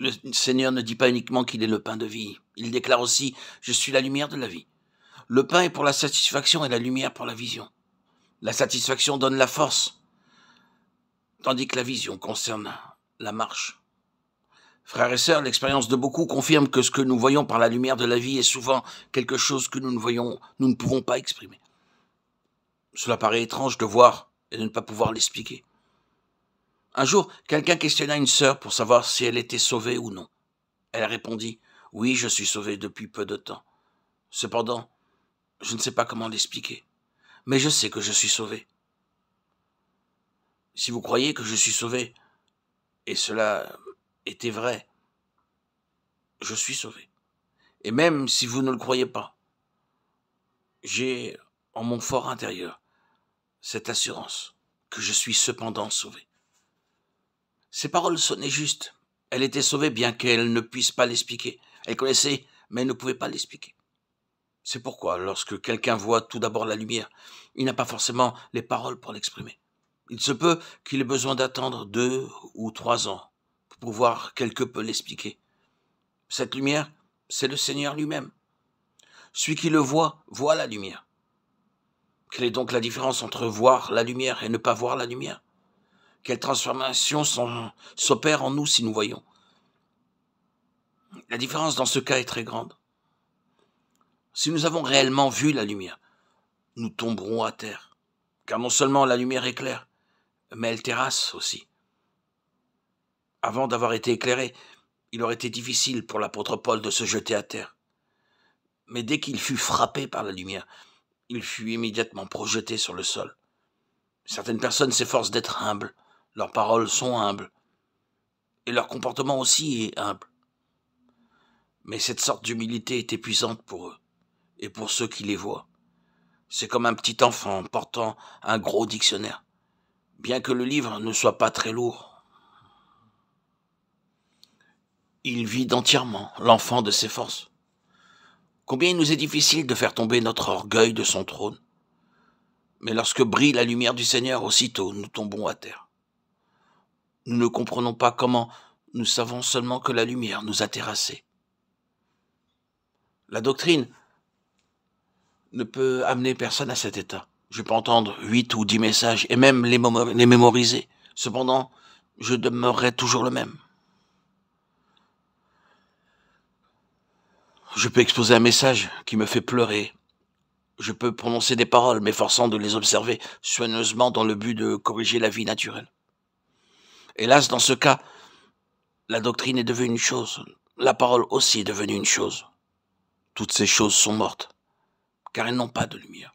Le Seigneur ne dit pas uniquement qu'il est le pain de vie. Il déclare aussi « Je suis la lumière de la vie ». Le pain est pour la satisfaction et la lumière pour la vision. La satisfaction donne la force, tandis que la vision concerne la marche. Frères et sœurs, l'expérience de beaucoup confirme que ce que nous voyons par la lumière de la vie est souvent quelque chose que nous ne pouvons pas exprimer. Cela paraît étrange de voir et de ne pas pouvoir l'expliquer. Un jour, quelqu'un questionna une sœur pour savoir si elle était sauvée ou non. Elle répondit « Oui, je suis sauvée depuis peu de temps. Cependant, je ne sais pas comment l'expliquer, mais je sais que je suis sauvée. Si vous croyez que je suis sauvée, et cela était vrai, je suis sauvée. Et même si vous ne le croyez pas, j'ai en mon fort intérieur cette assurance que je suis cependant sauvée. » Ces paroles sonnaient justes. Elle était sauvée bien qu'elle ne puisse pas l'expliquer. Elle connaissait, mais elle ne pouvait pas l'expliquer. C'est pourquoi, lorsque quelqu'un voit tout d'abord la lumière, il n'a pas forcément les paroles pour l'exprimer. Il se peut qu'il ait besoin d'attendre 2 ou 3 ans pour pouvoir quelque peu l'expliquer. Cette lumière, c'est le Seigneur lui-même. Celui qui le voit, voit la lumière. Quelle est donc la différence entre voir la lumière et ne pas voir la lumière ? Quelle transformation s'opère en nous si nous voyons ? La différence dans ce cas est très grande. Si nous avons réellement vu la lumière, nous tomberons à terre. Car non seulement la lumière éclaire, mais elle terrasse aussi. Avant d'avoir été éclairé, il aurait été difficile pour l'apôtre Paul de se jeter à terre. Mais dès qu'il fut frappé par la lumière, il fut immédiatement projeté sur le sol. Certaines personnes s'efforcent d'être humbles, leurs paroles sont humbles, et leur comportement aussi est humble. Mais cette sorte d'humilité est épuisante pour eux, et pour ceux qui les voient. C'est comme un petit enfant portant un gros dictionnaire, bien que le livre ne soit pas très lourd. Il vide entièrement l'enfant de ses forces. Combien il nous est difficile de faire tomber notre orgueil de son trône. Mais lorsque brille la lumière du Seigneur, aussitôt nous tombons à terre. Nous ne comprenons pas comment, nous savons seulement que la lumière nous a terrassés. La doctrine ne peut amener personne à cet état. Je peux entendre 8 ou 10 messages et même les mémoriser. Cependant, je demeurerai toujours le même. Je peux exposer un message qui me fait pleurer. Je peux prononcer des paroles, m'efforçant de les observer soigneusement dans le but de corriger la vie naturelle. Hélas, dans ce cas, la doctrine est devenue une chose. La parole aussi est devenue une chose. Toutes ces choses sont mortes, car elles n'ont pas de lumière.